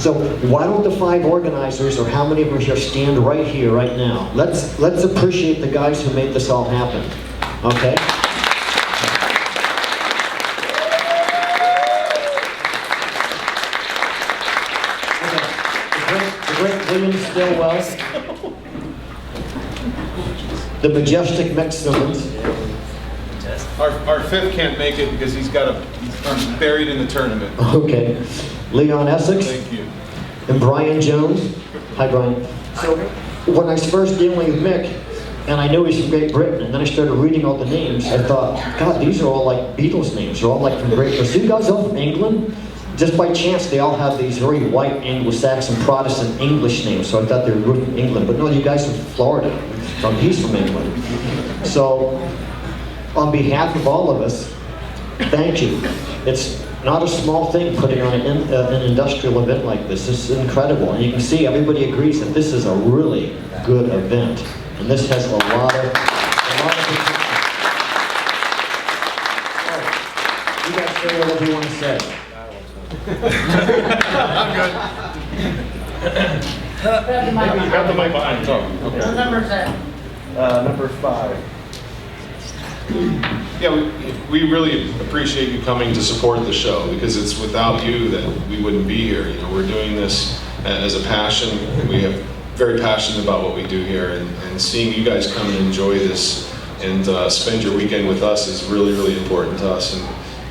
So why don't the 5 organizers, or how many of them here, stand right here, right now? Let's appreciate the guys who made this all happen. Okay? The great William Stillwell, the majestic Mexicans. Our 5th can't make it because he's buried in the tournament. Okay. Leon Essex. Thank you. And Brian Jones. Hi, Brian. So when I was first dealing with Mick, and I knew he's from Great Britain, and then I started reading all the names, I thought, God, these are all like Beatles names. They're all like from Great Britain. So you guys all from England? Just by chance, they all have these very white Anglo-Saxon Protestant English names, so I thought they were from England. But no, you guys are from Florida. He's from England. So, on behalf of all of us, thank you. It's not a small thing putting on an industrial event like this. This is incredible. And you can see everybody agrees that this is a really good event. And this has a lot of potential. You guys say whatever you want to say. I'm good. You got the mic behind you. Okay. What number is that? Number 5. Yeah, we really appreciate you coming to support the show, because it's without you that we wouldn't be here. You know, we're doing this as a passion. We have very passionate about what we do here, and seeing you guys come and enjoy this and spend your weekend with us is really, really important to us.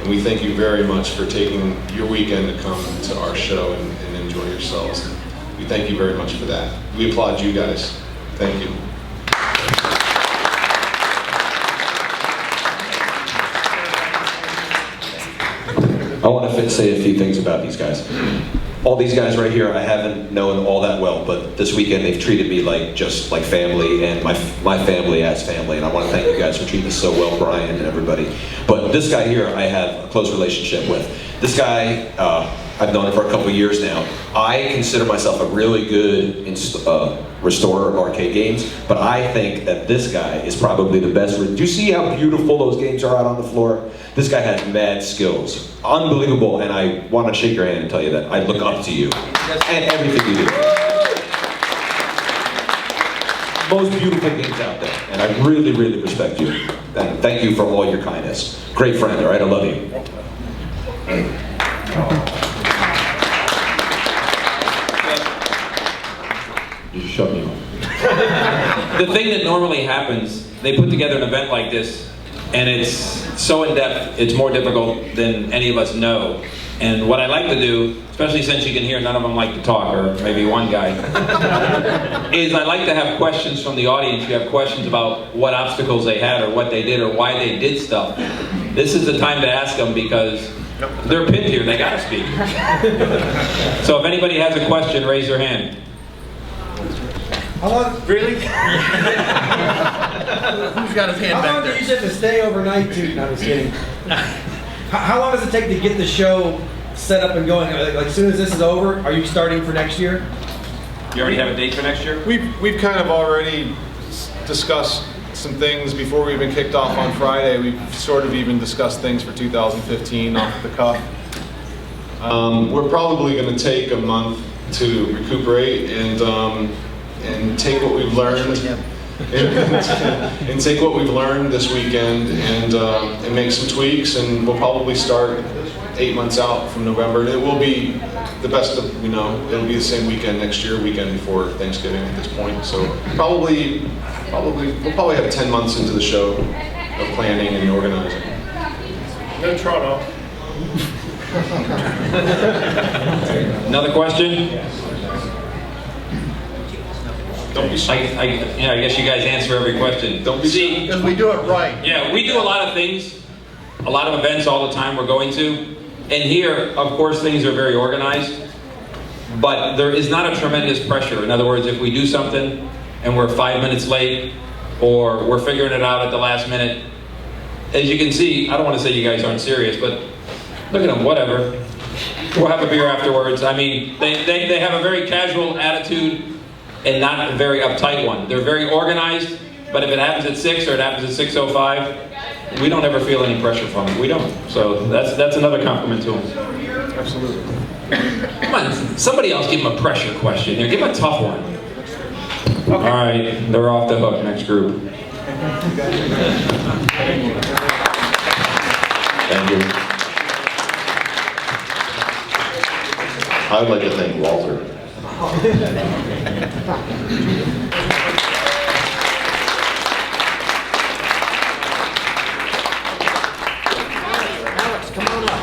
And we thank you very much for taking your weekend to come to our show and enjoy yourselves. And we thank you very much for that. We applaud you guys. Thank you. I want to say a few things about these guys. All these guys right here, I haven't known all that well, but this weekend they've treated me just like family, and my family as family, and I want to thank you guys for treating us so well, Brian and everybody. But this guy here, I have a close relationship with. This guy, I've known him for a couple of years now. I consider myself a really good restorer of arcade games, but I think that this guy is probably the best. Do you see how beautiful those games are out on the floor? This guy has mad skills. Unbelievable, and I want to shake your hand and tell you that I look up to you and everything you do. Most beautiful games out there, and I really, really respect you. And thank you for all your kindness. Great friend, all right? I love you. You just shoved me off. The thing that normally happens, they put together an event like this, and it's so in-depth, it's more difficult than any of us know. And what I like to do, especially since you can hear none of them like to talk, or maybe one guy, is I like to have questions from the audience. You have questions about what obstacles they had, or what they did, or why they did stuff. This is the time to ask them, because they're pinned here, they gotta speak. So if anybody has a question, raise their hand. How long, really? Who's got his hand How back long do there? you have to stay overnight to? No, I'm just kidding. How long does it take to get the show set up and going? Like as soon as this is over, are you starting for next year? You already have a date for next year? We've kind of already discussed some things before we even kicked off on Friday. We've sort of even discussed things for 2015 off the cuff. We're probably going to take a month to recuperate and take what we've learned and take what we've learned this weekend and make some tweaks, and we'll probably start 8 months out from November. And it will be the best of, it'll be the same weekend next year, weekend before Thanksgiving at this point. So we'll probably have 10 months into the show of planning and organizing. No trot off. Another question? Don't be shy. I guess you guys answer every question. Don't be See, Because we do it right. yeah, we do a lot of things, a lot of events all the time we're going to. And here, of course, things are very organized, but there is not a tremendous pressure. In other words, if we do something and we're 5 minutes late, or we're figuring it out at the last minute, as you can see, I don't want to say you guys aren't serious, but look at them, whatever. We'll have a beer afterwards. I mean, they have a very casual attitude and not a very uptight one. They're very organized, but if it happens at 6 or it happens at 6:05, we don't ever feel any pressure from it. We don't. So that's another compliment to them. Absolutely. Come on, somebody else give him a pressure question here. Give him a tough one. All right, they're off the hook. Next group. Thank you. I would like to thank Walter. Alex, come on up.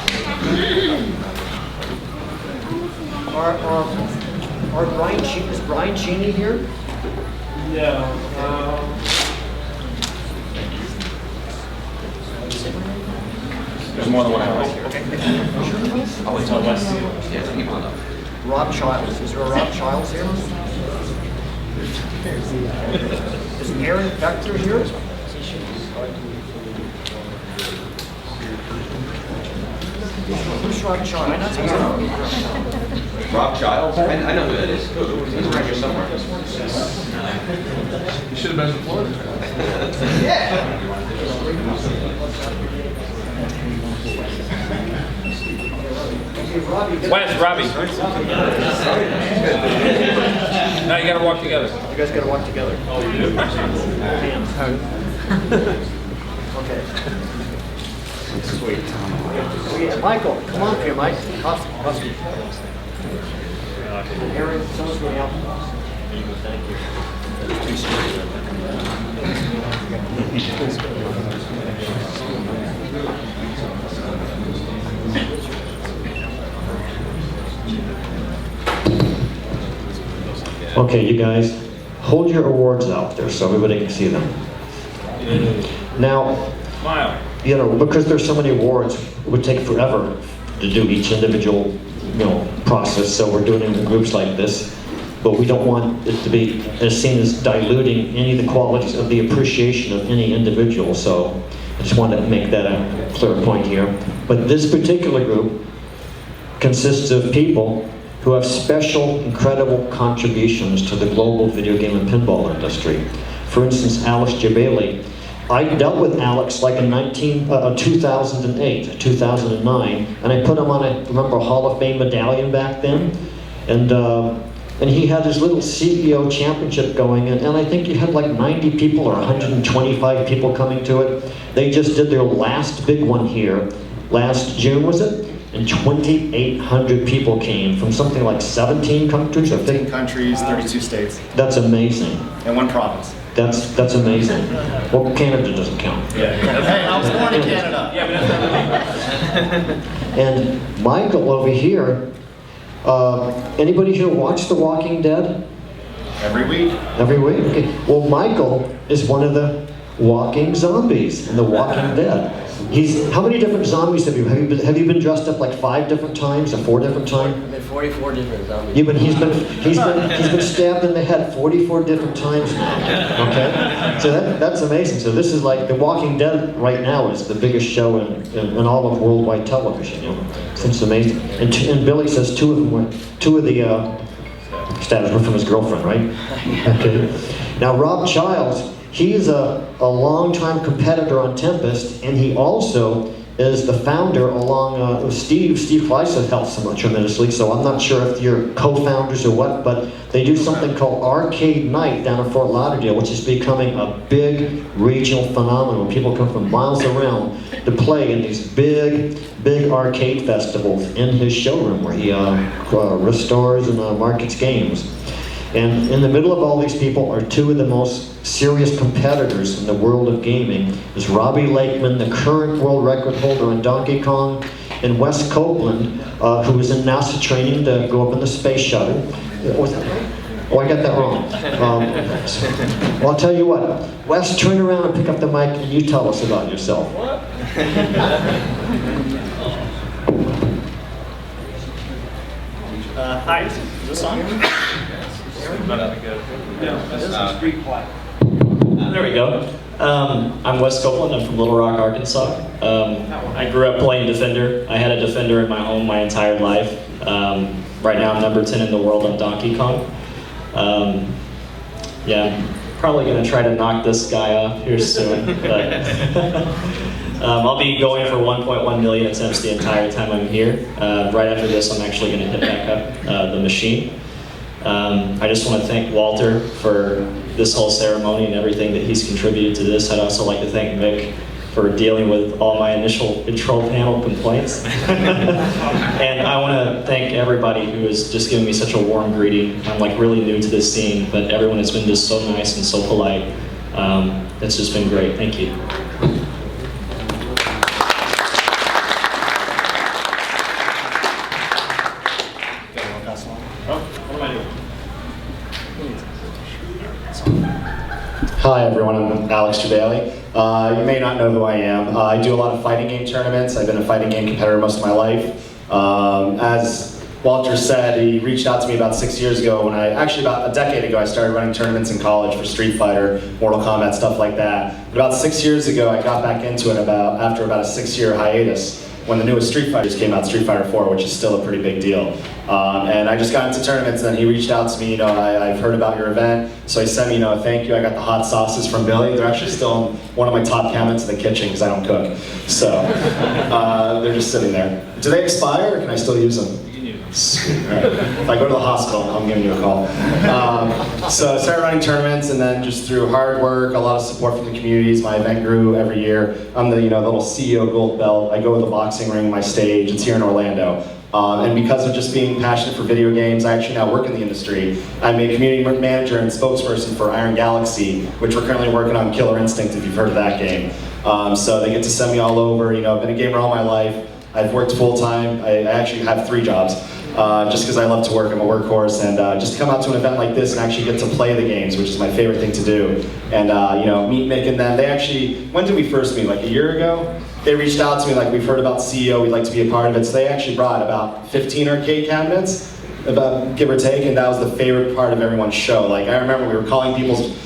Is Brian Cheney here? There's more than one Alex here. Oh, it's on West. Yeah, come on up. Rob Childs. Is there a Rob Childs here? Is Aaron Vector here? Who's Rob Childs? Rob Childs? I know who that is. He's around here somewhere. You should have been in Florida. Wes, Robbie. Now you gotta walk together. You guys gotta walk together. Oh, you do? Okay. Sweet. Yeah, Michael, come on here, Mike. Husky. Aaron, someone's going out. Thank you. Okay, you guys, hold your awards out there so everybody can see them. Now, Smile. you know, because there's so many awards, it would take forever to do each individual, process, so we're doing it in groups like this. But we don't want it to be seen as diluting any of the qualities of the appreciation of any individual, so I just wanted to make that a clear point here. But this particular group consists of people who have special, incredible contributions to the global video game and pinball industry. For instance, Alex Jabali. I dealt with Alex like in 2008, 2009, and I put him on a Hall of Fame medallion back then, and he had his little CEO championship going, and I think he had like 90 people or 125 people coming to it. They just did their last big one here, last June, was it? And 2,800 people came from something like 17 countries, I 15 think. countries, 32 states, That's amazing. and 1 province. That's amazing. Well, Canada doesn't count. Hey, I was born in Canada. Yeah, but that's And Michael over here, anybody here watch The Walking Dead? Every week. Every week? Okay. Well, Michael is one of the walking zombies in The Walking Dead. How many different zombies have you been dressed up like 5 different times or 4 different times? I've been 44 different zombies. Yeah, but he's been stabbed in the head 44 different times now. Okay, so that's amazing. So this is like The Walking Dead right now is the biggest show in all of worldwide television. So it's amazing. And Billy says two of the stabs were from his girlfriend, right? Okay. Now Rob Childs, he's a longtime competitor on Tempest, and he also is the founder along with Steve. Steve Fleischer helps him tremendously, so I'm not sure if you're co-founders or what, but they do something called Arcade Night down in Fort Lauderdale, which is becoming a big regional phenomenon. People come from miles around to play in these big arcade festivals in his showroom where he restores and markets games. And in the middle of all these people are 2 of the most serious competitors in the world of gaming. Is Robbie Lakeman, the current world record holder on Donkey Kong, and Wes Copeland, who is in NASA training to go up in the space shuttle. Was that right? Oh, I got that wrong. Well, I'll tell you what. Wes, turn around and pick up the mic and you tell us about yourself. Hi, is this on? There we go. I'm Wes Copeland. I'm from Little Rock, Arkansas. I grew up playing Defender. I had a Defender in my home my entire life. Right now I'm number 10 in the world on Donkey Kong. Yeah, I'm probably going to try to knock this guy off here soon. But I'll be going for 1.1 million attempts the entire time I'm here. Right after this, I'm actually going to hit back up the machine. I just want to thank Walter for this whole ceremony and everything that he's contributed to this. I'd also like to thank Vic for dealing with all my initial control panel complaints. And I want to thank everybody who has just given me such a warm greeting. I'm like really new to this scene, but everyone has been just so nice and so polite. It's just been great. Thank you. Hi everyone, I'm Alex Jabali. You may not know who I am. I do a lot of fighting game tournaments. I've been a fighting game competitor most of my life. As Walter said, he reached out to me about 6 years ago when actually about a decade ago, I started running tournaments in college for Street Fighter, Mortal Kombat, stuff like that. But about 6 years ago, I got back into it after about a 6-year hiatus when the newest Street Fighters came out, Street Fighter 4, which is still a pretty big deal. And I just got into tournaments, and then he reached out to me, I've heard about your event, so he sent me, a thank you. I got the hot sauces from Billy. They're actually still in one of my top cabinets in the kitchen because I don't cook. So, they're just sitting there. Do they expire, or can I still use them? Right. If I go to the hospital, I'm giving you a call. So I started running tournaments, and then just through hard work, a lot of support from the communities, my event grew every year. I'm the little CEO gold belt. I go with the boxing ring, my stage. It's here in Orlando. And because of just being passionate for video games, I actually now work in the industry. I'm a community manager and spokesperson for Iron Galaxy, which we're currently working on Killer Instinct, if you've heard of that game. So they get to send me all over. I've been a gamer all my life. I've worked full time. I actually have 3 jobs. Just because I love to work, I'm a workhorse, and just to come out to an event like this and actually get to play the games, which is my favorite thing to do, and meet Mick and them. They actually, when did we first meet? Like a year ago? They reached out to me like, we've heard about CEO, we'd like to be a part of it. So they actually brought about 15 arcade cabinets, about give or take, and that was the favorite part of everyone's show. Like I remember we were calling people's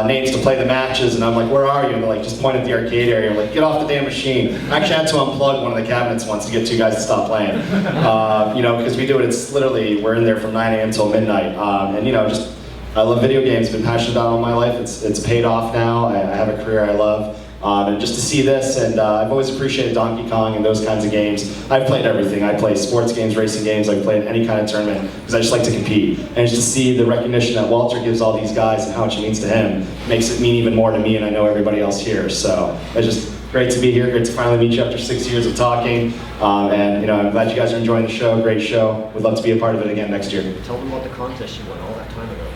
names to play the matches, and I'm like, where are you? And they're like, just point at the arcade area. I'm like, get off the damn machine. I actually had to unplug one of the cabinets once to get 2 guys to stop playing. Because we do it, it's literally, we're in there from 9 a.m. till midnight. I love video games, been passionate about it all my life. It's paid off now. I have a career I love. And just to see this, and I've always appreciated Donkey Kong and those kinds of games. I've played everything. I play sports games, racing games, I've played any kind of tournament, because I just like to compete. And just to see the recognition that Walter gives all these guys and how much it means to him, makes it mean even more to me, and I know everybody else here. So it's just great to be here, great to finally meet you after 6 years of talking. I'm glad you guys are enjoying the show, great show. Would love to be a part of it again next year. Tell them about the contest you won all that time ago.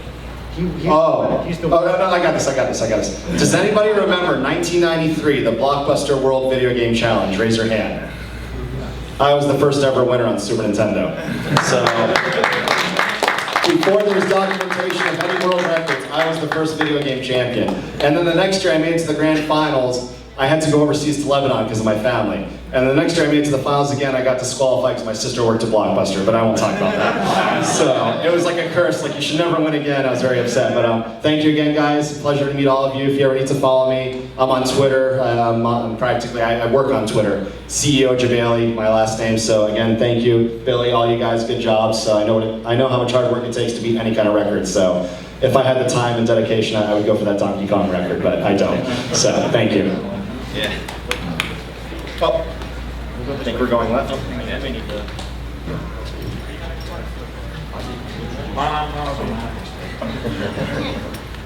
No, I got this. Does anybody remember 1993, the Blockbuster World Video Game Challenge? Raise your hand. I was the first ever winner on Super Nintendo. So, before there was documentation of any world records, I was the first video game champion. And then the next year I made it to the grand finals. I had to go overseas to Lebanon because of my family. And the next year I made it to the finals again. I got disqualified because my sister worked at Blockbuster, but I won't talk about that. So it was like a curse, like you should never win again. I was very upset, but thank you again, guys. Pleasure to meet all of you. If you ever need to follow me, I'm on Twitter. I work on Twitter. CEO Jabali, my last name. So again, thank you, Billy, all you guys, good job. So I know how much hard work it takes to beat any kind of record. So if I had the time and dedication, I would go for that Donkey Kong record, but I don't. So thank you. Yeah. Oh, I think we're going left. Yeah, we need to.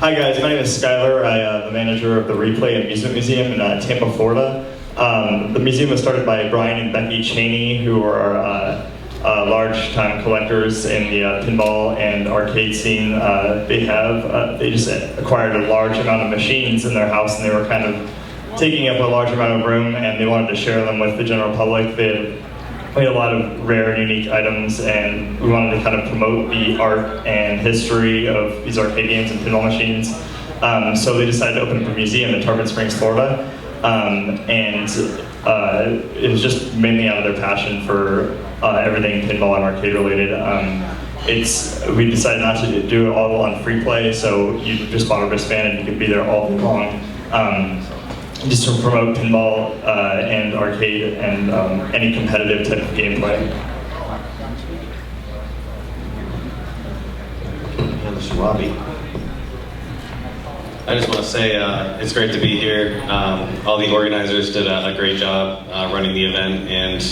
Hi guys, my name is Skylar. I'm the manager of the Replay Amusement Museum in Tampa, Florida. The museum was started by Brian and Becky Cheney, who are large-time collectors in the pinball and arcade scene. They just acquired a large amount of machines in their house, and they were kind of taking up a large amount of room, and they wanted to share them with the general public. They had a lot of rare and unique items, and we wanted to kind of promote the art and history of these arcade games and pinball machines. So they decided to open up a museum in Tarpon Springs, Florida, and it was just mainly out of their passion for everything pinball and arcade related. We decided not to do it all on free play, so you just bought a wristband and you could be there all day long. Just to promote pinball and arcade and any competitive type of gameplay. And this is Robbie. I just want to say it's great to be here. All the organizers did a great job running the event, and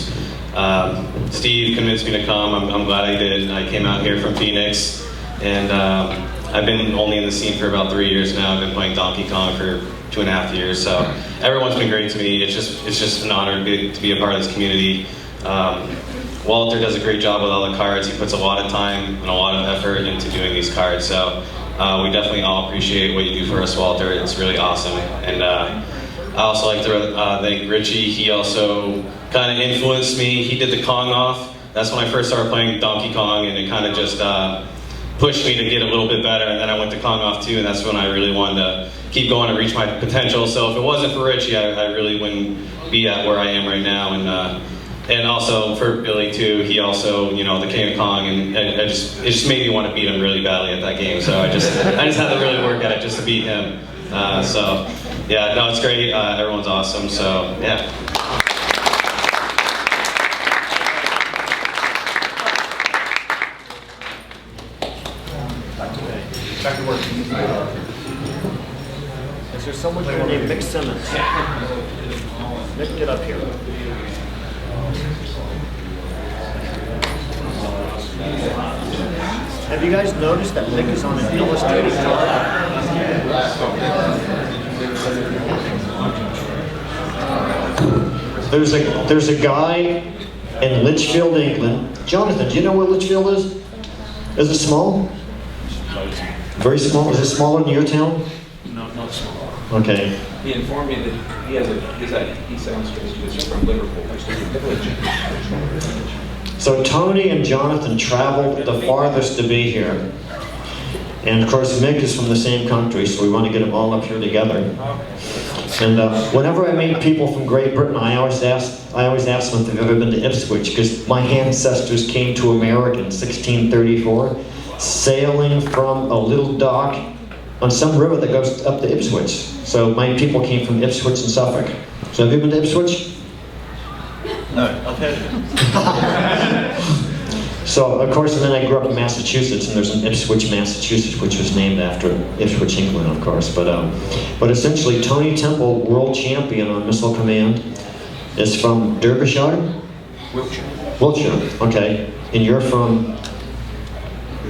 Steve convinced me to come. I'm glad I did. I came out here from Phoenix, and I've been only in the scene for about 3 years now. I've been playing Donkey Kong for 2.5 years, so everyone's been great to me. It's just an honor to be a part of this community. Walter does a great job with all the cards. He puts a lot of time and a lot of effort into doing these cards, so we definitely all appreciate what you do for us, Walter. It's really awesome. And I also like to thank Richie. He also kind of influenced me. He did the Kong off. That's when I first started playing Donkey Kong, and it kind of just pushed me to get a little bit better. And then I went to Kong off too, and that's when I really wanted to keep going and reach my potential. So if it wasn't for Richie, I really wouldn't be at where I am right now. And also for Billy too. He also, you know, the King of Kong, and it just made me want to beat him really badly at that game. So I just had to really work at it just to beat him. So yeah, no, it's great. Everyone's awesome. So yeah. Back to work. Is there someone here named Mick Simmons? Mick, get up here. Have you guys noticed that Mick is on an illustrated card? There's a guy in Lichfield, England. Jonathan, do you know where Lichfield is? Is it small? Very small? Is it smaller than your town? No, not small. Okay. He informed me that he sounds from Liverpool. So Tony and Jonathan traveled the farthest to be here. And of course Mick is from the same country, so we want to get them all up here together. And whenever I meet people from Great Britain, I always ask them if they've ever been to Ipswich, because my ancestors came to America in 1634, sailing from a little dock on some river that goes up to Ipswich. So my people came from Ipswich and Suffolk. So have you been to Ipswich? No, I've heard of it. So, of course, and then I grew up in Massachusetts, and there's an Ipswich, Massachusetts, which was named after Ipswich, England, of course. But essentially, Tony Temple, world champion on Missile Command, is from Derbyshire? Wiltshire. Wiltshire, okay. And you're from?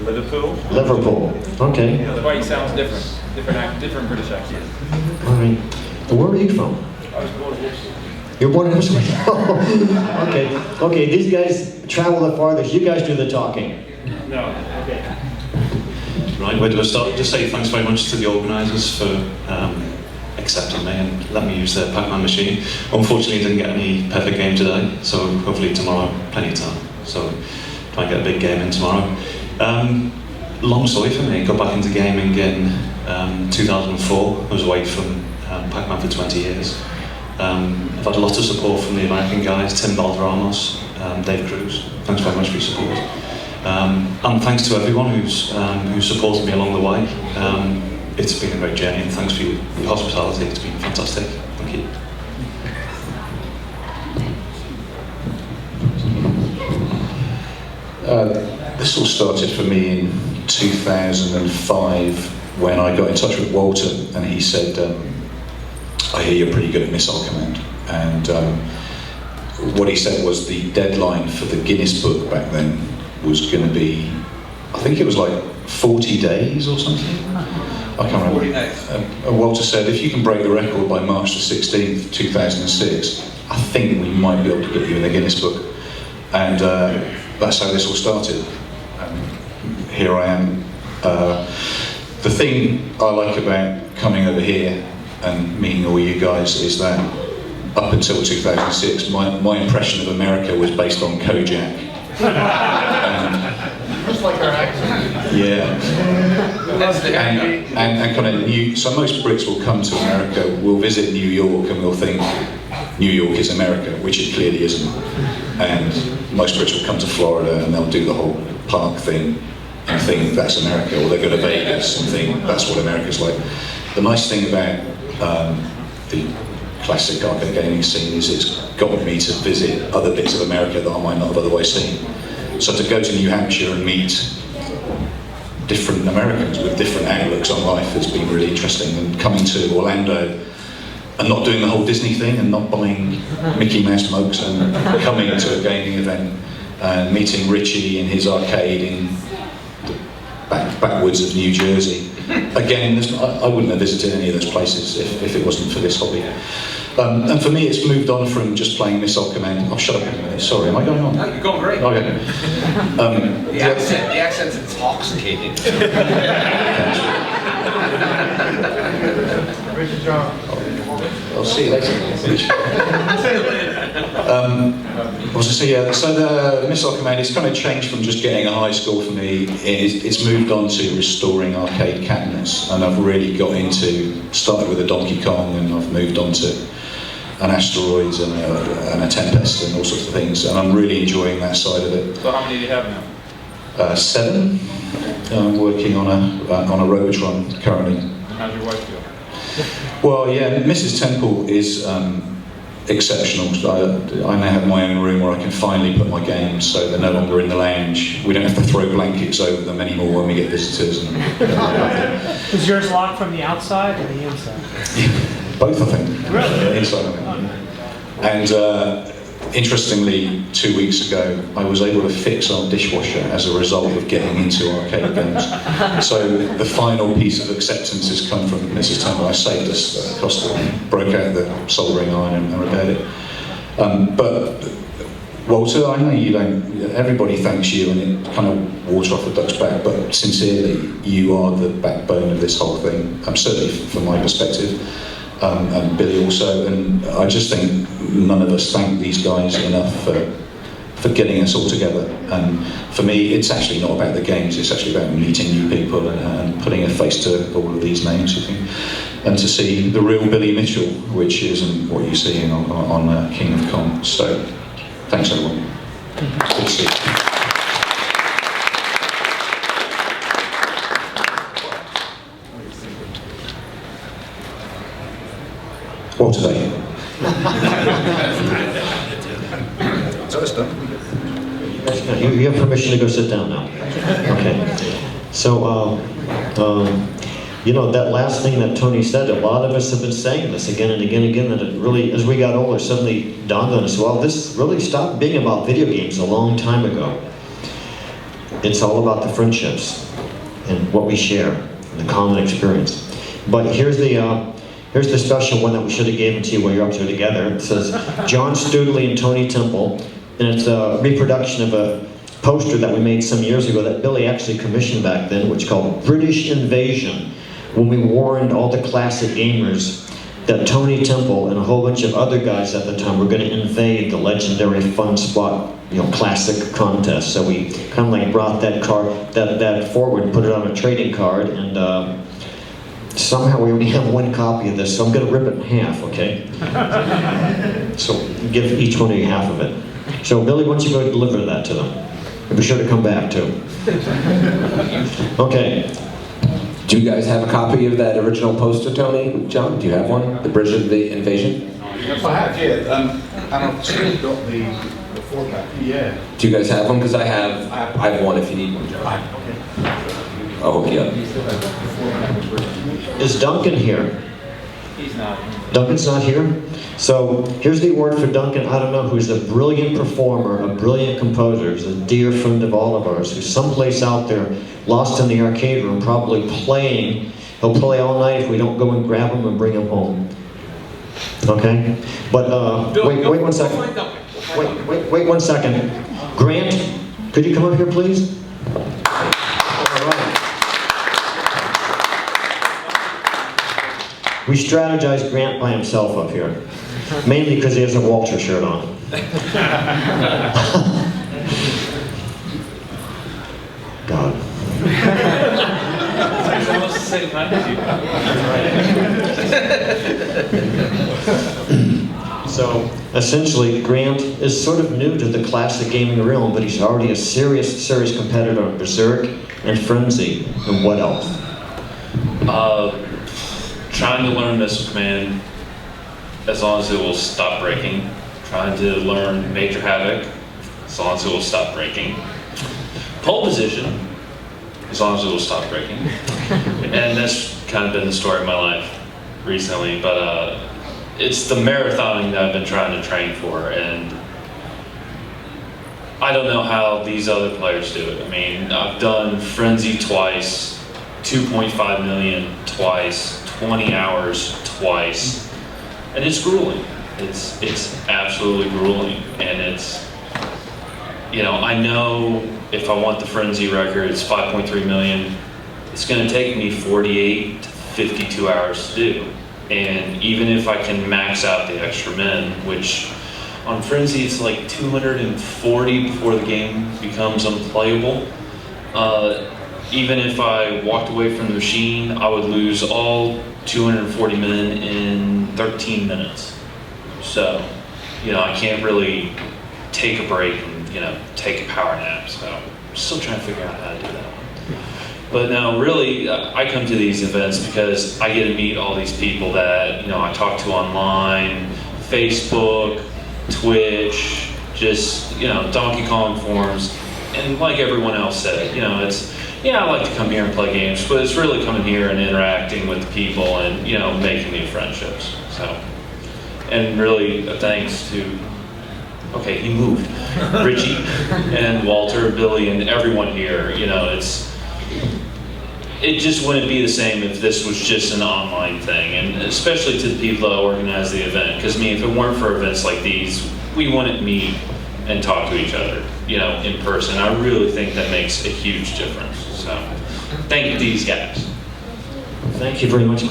Liverpool. Liverpool, okay. That's why he sounds different. Different British accent. All right. Where are you from? I was born in Ipswich. You're born in Ipswich? Okay, these guys travel the farthest. You guys do the talking. No. Okay. Right, where do I start? Just say thanks very much to the organisers for accepting me and letting me use their Pac-Man machine. Unfortunately, didn't get any perfect game today, so hopefully tomorrow, plenty of time. So try and get a big game in tomorrow. Long story for me, got back into gaming in 2004. I was away from Pac-Man for 20 years. I've had a lot of support from the American guys, Tim Balderramos, Dave Cruz. Thanks very much for your support. And thanks to everyone who's supported me along the way. It's been a great journey, and thanks for your hospitality. It's been fantastic. Thank you. This all started for me in 2005 when I got in touch with Walter, and he said, I hear you're pretty good at Missile Command. And what he said was the deadline for the Guinness book back then was going to be, I think it was like 40 days or something. I can't remember. 40 days. Walter said, if you can break the record by March the 16th, 2006, I think we might be able to get you in the Guinness book. And that's how this all started. Here I am. The thing I like about coming over here and meeting all you guys is that up until 2006, my impression of America was based on Kojak. Just like our accent. Yeah. And kind of so most Brits will come to America, will visit New York, and will think New York is America, which it clearly isn't. And most Brits will come to Florida and they'll do the whole park thing and think that's America, or they go to Vegas and think that's what America's like. The nice thing about the classic arcade gaming scene is it's got me to visit other bits of America that I might not have otherwise seen. So to go to New Hampshire and meet different Americans with different outlooks on life has been really interesting. And coming to Orlando and not doing the whole Disney thing and not buying Mickey Mouse mugs and coming to a gaming event and meeting Richie in his arcade in the backwoods of New Jersey. Again, I wouldn't have visited any of those places if it wasn't for this hobby. And for me, it's moved on from just playing Missile Command. Oh, shut up a minute. Sorry, am I going on? No, you're going great. Okay. The accent's intoxicating. Richard John. I'll see you later. So the Missile Command, it's kind of changed from just getting a high score for me. It's moved on to restoring arcade cabinets, and I've really got into, started with a Donkey Kong, and I've moved on to an Asteroids and a Tempest and all sorts of things, and I'm really enjoying that side of it. So how many do you have now? 7. I'm working on a Robotron currently. How's your wife feel? Well, yeah, Mrs. Temple is exceptional. I now have my own room where I can finally put my games, so they're no longer in the lounge. We don't have to throw blankets over them anymore when we get visitors. Is yours locked from the outside or the inside? Both, I think. Really? Inside, I think. And interestingly, 2 weeks ago, I was able to fix our dishwasher as a result of getting into arcade games. So the final piece of acceptance has come from Mrs. Temple. I saved us the cost of, broke out the soldering iron and repaired it. But Walter, I know you don't, everybody thanks you and it kind of water off the duck's back, but sincerely, you are the backbone of this whole thing, certainly from my perspective. And Billy also, and I just think none of us thank these guys enough for getting us all together. And for me, it's actually not about the games, it's actually about meeting new people and putting a face to all of these names, I think. And to see the real Billy Mitchell, which isn't what you're seeing on King of Kong. So, thanks everyone. Good to see you. What today? So it's done. You have permission to go sit down now. Okay. So, you know, that last thing that Tony said, a lot of us have been saying this again and again and again, that it really, as we got older, suddenly dawned on us, well, this really stopped being about video games a long time ago. It's all about the friendships and what we share, and the common experience. But here's the special one that we should have given to you while you're up here together. It says, John Studley and Tony Temple, and it's a reproduction of a poster that we made some years ago that Billy actually commissioned back then, which is called British Invasion, when we warned all the classic gamers that Tony Temple and a whole bunch of other guys at the time were going to invade the legendary Fun Spot, you know, classic contest. So we kind of like brought that card, that forward and put it on a trading card, and somehow we only have one copy of this, so I'm going to rip it in half, okay? So give each one of you half of it. So Billy, why don't you go deliver that to them? And be sure to come back too. Okay. Do you guys have a copy of that original poster, Tony? John, do you have one? The Bridge of the Invasion? Yes, I have, yeah. And I've still got the 4-pack. Yeah. Do you guys have one? Because I have one if you need one, John. I'll hook you up. Is Duncan here? He's not. Duncan's not here? So here's the award for Duncan, I don't know, who's a brilliant performer, a brilliant composer, who's a dear friend of all of ours, who's someplace out there, lost in the arcade room, probably playing. He'll play all night if we don't go and grab him and bring him home. Okay? But wait 1 second. Wait 1 second. Grant, could you come up here, please? All right. We strategized Grant by himself up here, mainly because he has a Walter shirt on. God. So, essentially, Grant is sort of new to the classic gaming realm, but he's already a serious competitor on Berserk and Frenzy, and what else? Trying to learn Missile Command as long as it will stop breaking. Trying to learn Major Havoc as long as it will stop breaking. Pole position, as long as it will stop breaking. And that's kind of been the story of my life recently, but it's the marathoning that I've been trying to train for, and I don't know how these other players do it. I mean, I've done Frenzy twice, 2.5 million twice, 20 hours twice, and it's grueling. It's absolutely grueling, and it's, you know, I know if I want the Frenzy record, it's 5.3 million. It's going to take me 48 to 52 hours to do. And even if I can max out the extra men, which on Frenzy it's like 240 before the game becomes unplayable. Even if I walked away from the machine, I would lose all 240 men in 13 minutes. So, you know, I can't really take a break and, you know, take a power nap. So I'm still trying to figure out how to do that one. But no, really, I come to these events because I get to meet all these people that, you know, I talk to online, Facebook, Twitch, just, you know, Donkey Kong forums. And like everyone else said, you know, it's, yeah, I like to come here and play games, but it's really coming here and interacting with the people and, you know, making new friendships. So, and really thanks to, okay, he moved, Richie and Walter, Billy, and everyone here. You know, it just wouldn't be the same if this was just an online thing, and especially to the people that organize the event. Because I mean, if it weren't for events like these, we wouldn't meet and talk to each other, you know, in person. I really think that makes a huge difference. So, thank you, these guys. Thank you very much.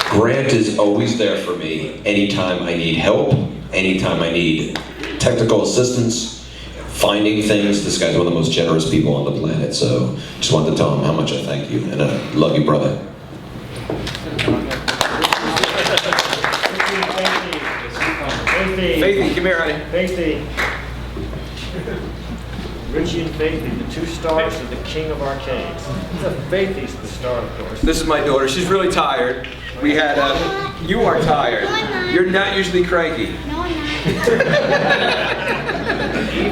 Grant is always there for me anytime I need help, anytime I need technical assistance, finding things. This guy's one of the most generous people on the planet, so just wanted to tell him how much I thank you, and I love you, brother. Faithy, come here, honey. Faithy. Richie and Faithy, the two stars of the king of arcades. Faithy's the star, of course. This is my daughter. She's really tired. We had, you are tired. You're not usually cranky. No, I'm not.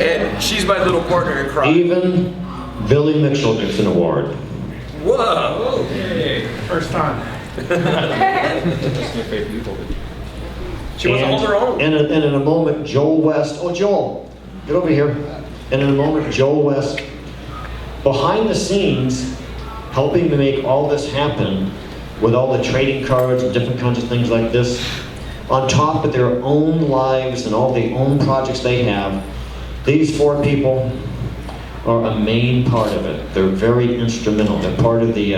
And she's my little partner in crime. Even Billy Mitchell gets an award. Whoa! First time. She wasn't hold her own. And in a moment, Joel West, oh Joel, get over here. And in a moment, Joel West, behind the scenes, helping to make all this happen with all the trading cards and different kinds of things like this, on top of their own lives and all the own projects they have. These four people are a main part of it. They're very instrumental. They're part of the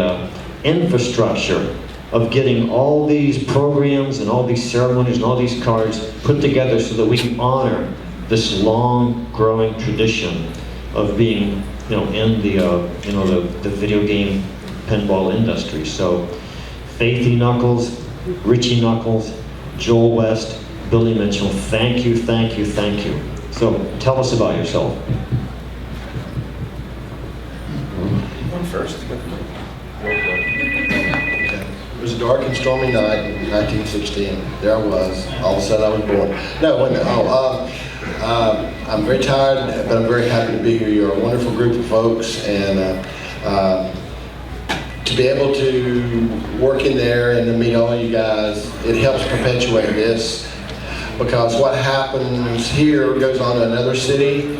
infrastructure of getting all these programs and all these ceremonies and all these cards put together so that we can honor this long growing tradition of being, you know, in the, you know, the video game pinball industry. So, Faithy Knucklez, Richie Knucklez, Joel West, Billy Mitchell, thank you, thank you, thank you. So, tell us about yourself. One first. It was a dark and stormy night in 1916. There I was. All of a sudden I was born. No, wait a minute. I'm very tired, but I'm very happy to be here. You're a wonderful group of folks, and to be able to work in there and to meet all you guys, it helps perpetuate this, because what happens here goes on to another city.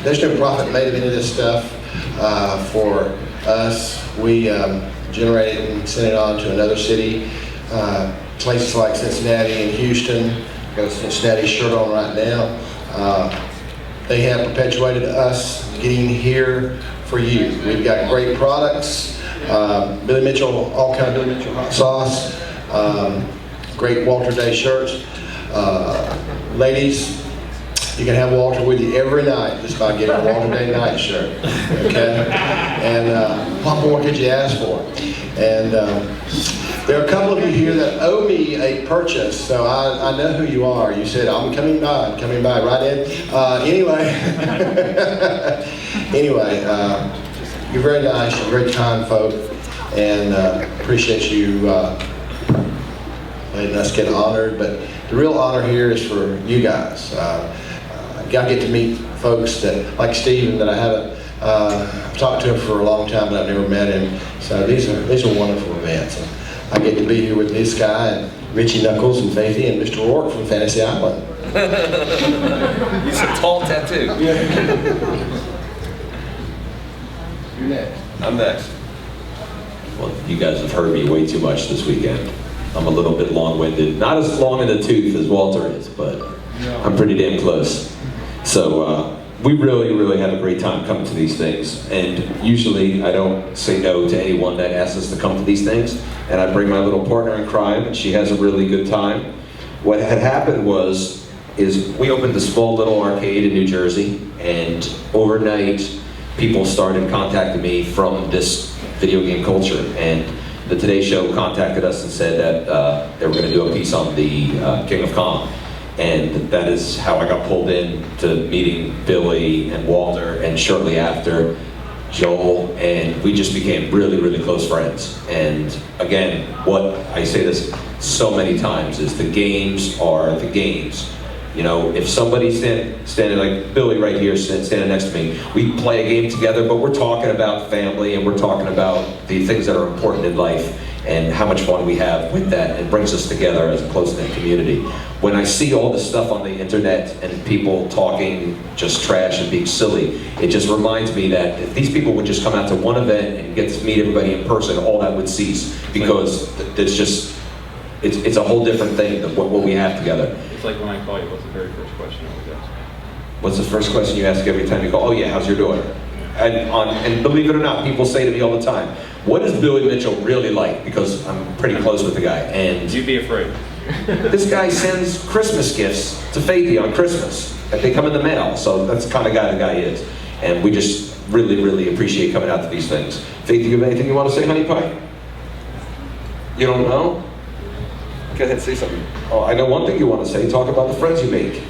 There's no profit made of any of this stuff for us. We generate it and send it on to another city. Places like Cincinnati and Houston. Got a Cincinnati shirt on right now. They have perpetuated us getting here for you. We've got great products. Billy Mitchell, all kind of Billy Mitchell hot sauce. Great Walter Day shirts. Ladies, you can have Walter with you every night just by getting a Walter Day night shirt. Okay? And what more could you ask for? And there are a couple of you here that owe me a purchase, so I know who you are. You said, I'm coming by, right in? Anyway, you're very nice, you're very kind folk, and appreciate you letting us get honored, but the real honor here is for you guys. I get to meet folks that, like Steven, that I haven't talked to him for a long time, but I've never met him. So these are wonderful events. And I get to be here with this guy, and Richie, Knucklez, and Faithy, and Mr. Rourke from Fantasy Island. He's a tall tattoo. You're next. I'm next. Well, you guys have heard me way too much this weekend. I'm a little bit long-winded. Not as long in the tooth as Walter is, but I'm pretty damn close. So we really have a great time coming to these things. And usually I don't say no to anyone that asks us to come to these things. And I bring my little partner in crime, and she has a really good time. What had happened is we opened a small little arcade in New Jersey, and overnight people started contacting me from this video game culture. And the Today Show contacted us and said that they were going to do a piece on the King of Kong. And that is how I got pulled in to meeting Billy and Walter, and shortly after, Joel, and we just became really close friends. And again, what I say this so many times is the games are the games. You know, if somebody's standing like Billy right here, standing next to me, we play a game together, but we're talking about family, and we're talking about the things that are important in life and how much fun we have with that. It brings us together as a close-knit community. When I see all this stuff on the internet and people talking just trash and being silly, it just reminds me that if these people would just come out to one event and get to meet everybody in person, all that would cease, because it's a whole different thing than what we have together. It's like when I call you, what's the very first question I always ask? What's the first question you ask every time you call? Oh yeah, how's your daughter? And believe it or not, people say to me all the time, what is Billy Mitchell really like? Because I'm pretty close with the guy. And you'd be afraid. This guy sends Christmas gifts to Faithy on Christmas. And they come in the mail, so that's the kind of guy the guy is. And we just really appreciate coming out to these things. Faithy, you have anything you want to say, honey pie? You don't know? Go ahead, say something. Oh, I know one thing you want to say. Talk about the friends you make.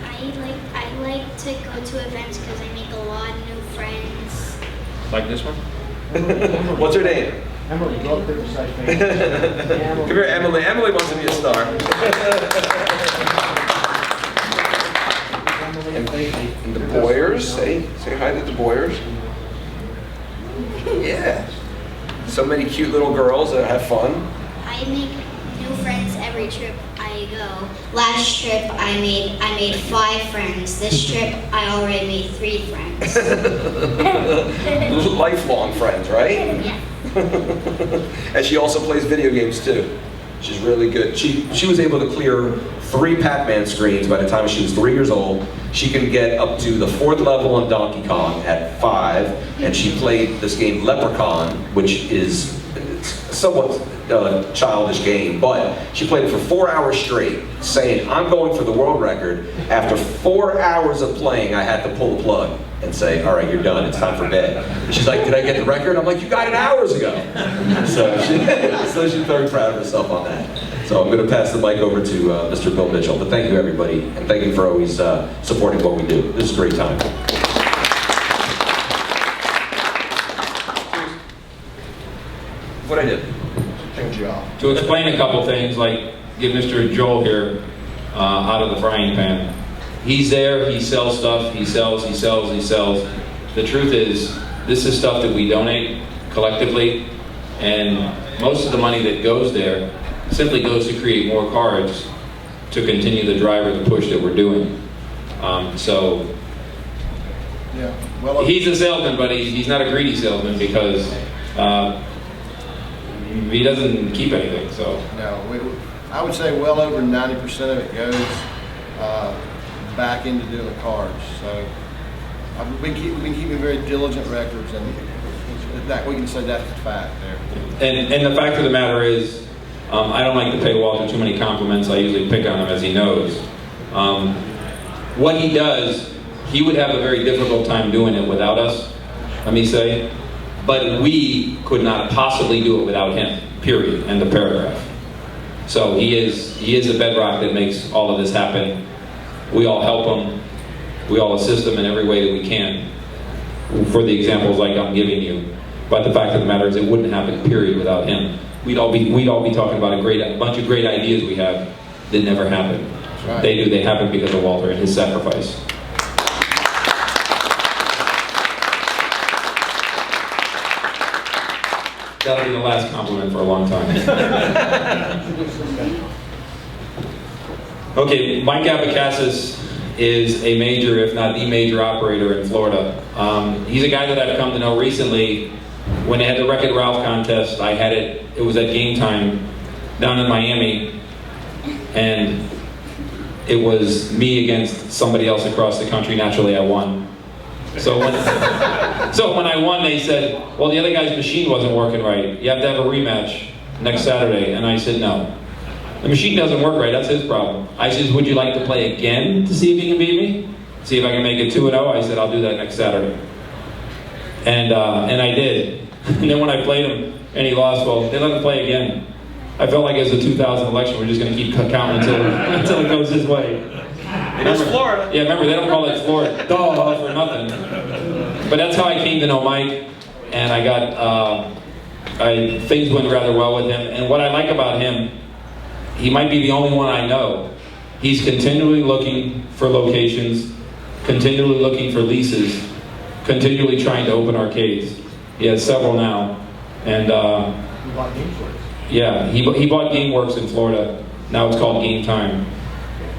I like to go to events because I make a lot of new friends. Like this one? What's her name? Emily, go up there beside me. Come here, Emily. Emily wants to be a star. And the Boyers, say hi to the Boyers. Yeah. So many cute little girls that have fun. I make new friends every trip I go. Last trip I made 5 friends. This trip I already made 3 friends. Lifelong friends, right? Yeah. And she also plays video games too. She's really good. She was able to clear 3 Pac-Man screens by the time she was 3 years old. She can get up to the 4th level on Donkey Kong at 5, and she played this game Leprechaun, which is somewhat childish game, but she played it for 4 hours straight, saying, I'm going for the world record. After 4 hours of playing, I had to pull the plug and say, all right, you're done, it's time for bed. And she's like, did I get the record? I'm like, you got it hours ago. So she's very proud of herself on that. So I'm going to pass the mic over to Mr. Bill Mitchell. But thank you, everybody, and thank you for always supporting what we do. This is a great time. What'd I do? To explain a couple things, like get Mr. Joel here out of the frying pan. He's there, he sells stuff, he sells. The truth is, this is stuff that we donate collectively, and most of the money that goes there simply goes to create more cards to continue the drive or the push that we're doing. He's a salesman, but he's not a greedy salesman, because he doesn't keep anything. So No, I would say well over 90% of it goes back into doing the cards. So we've been keeping very diligent records, and that we can say that's a fact there. And the fact of the matter is, I don't like to pay Walter too many compliments. I usually pick on him, as he knows. What he does, he would have a very difficult time doing it without us, let me say. But we could not possibly do it without him, period, end of paragraph. So he is the bedrock that makes all of this happen. We all help him. We all assist him in every way that we can, for the examples like I'm giving you. But the fact of the matter is, it wouldn't happen, period, without him. We'd all be talking about a bunch of great ideas we have that never happened. right. They do. They happen because of Walter and his sacrifice. That'll be the last compliment for a long time. Okay, Mike Abacassis is a major, if not the major operator in Florida. He's a guy that I've come to know recently. When they had the Wreck-It Ralph contest, I had it was at Game Time down in Miami, and it was me against somebody else across the country. Naturally, I won. So when I won, they said, well, the other guy's machine wasn't working right. You have to have a rematch next Saturday. And I said, no. The machine doesn't work right. That's his problem. I said, would you like to play again to see if you can beat me? See if I can make it 2-0? I said, I'll do that next Saturday. And I did. And then when I played him and he lost, well, they let him play again. I felt like as the 2000 election, we're just going to keep counting until it goes his way. It is Florida. Yeah, remember, they don't call it Florida for nothing. But that's how I came to know Mike, and I got, things went rather well with him. And what I like about him, he might be the only one I know. He's continually looking for locations, continually looking for leases, continually trying to open arcades. He has several now. And yeah, he bought GameWorks in Florida. Now it's called Game Time.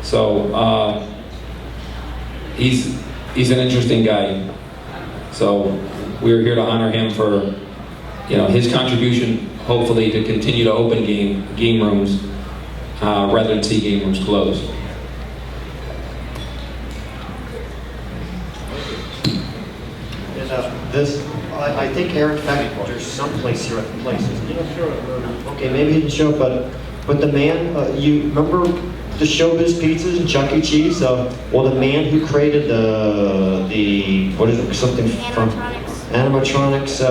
So he's an interesting guy. So we're here to honor him for his contribution, hopefully to continue to open game rooms rather than see game rooms closed. I think Eric Factor's someplace here at the place, isn't he? Okay, maybe he didn't show up, but the man, you remember the Showbiz Pizzas and Chuck E. Cheese? Well, the man who created the what is it, something from animatronics,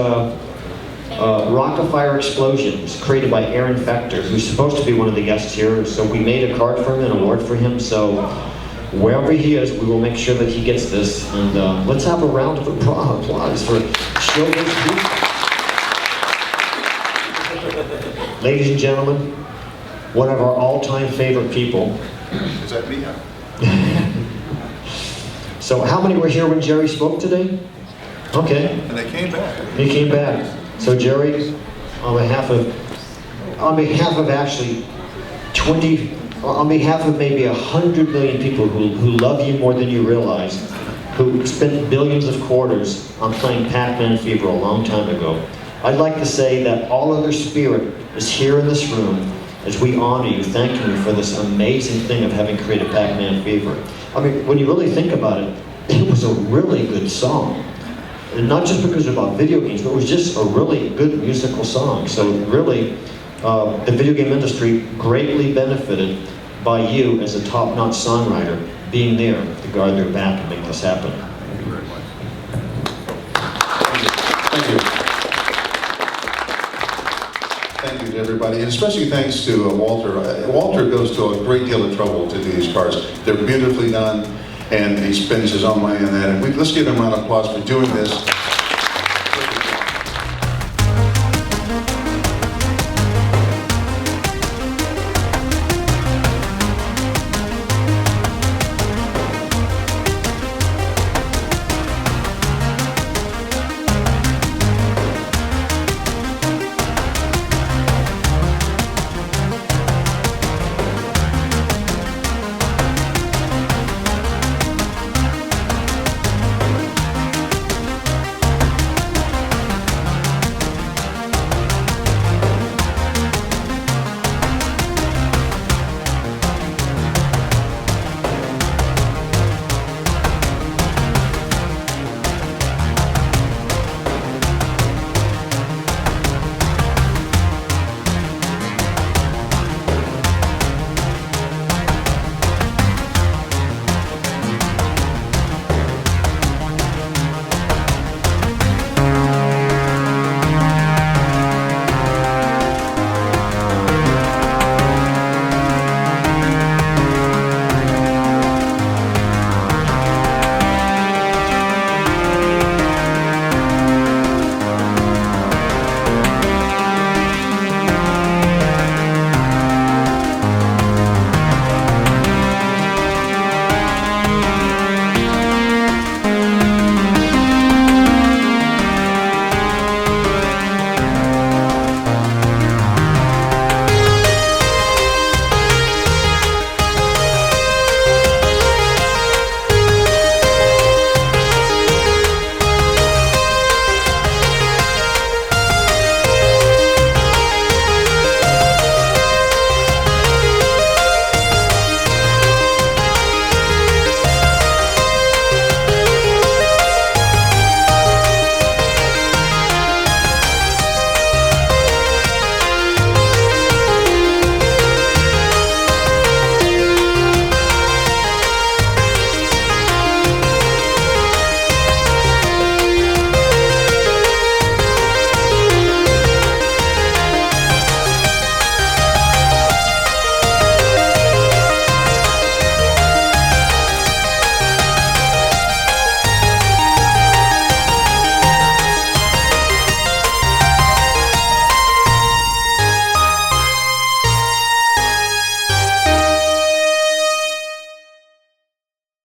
Rock-afire Explosion was created by Aaron Factor, who's supposed to be one of the guests here. So we made a card for him, an award for him. So wherever he is, we will make sure that he gets this. And let's have a round of applause for Showbiz Pizza. Ladies and gentlemen, one of our all-time favorite people. Is that me? So how many were here when Jerry spoke today? Okay. And they came back. He came back. So Jerry, on behalf of actually 20, on behalf of maybe 100 million people who love you more than you realize, who spent billions of quarters on playing Pac-Man Fever a long time ago, I'd like to say that all of their spirit is here in this room as we honor you, thanking you for this amazing thing of having created Pac-Man Fever. I mean, when you really think about it, it was a really good song. And not just because it's about video games, but it was just a really good musical song. So really, the video game industry greatly benefited by you as a top-notch songwriter being there to guard their back and make this happen. Thank you very much. Thank you. Thank you to everybody, and especially thanks to Walter. Walter goes to a great deal of trouble to do these cards. They're beautifully done, and he spends his own money on that. And let's give him a round of applause for doing this.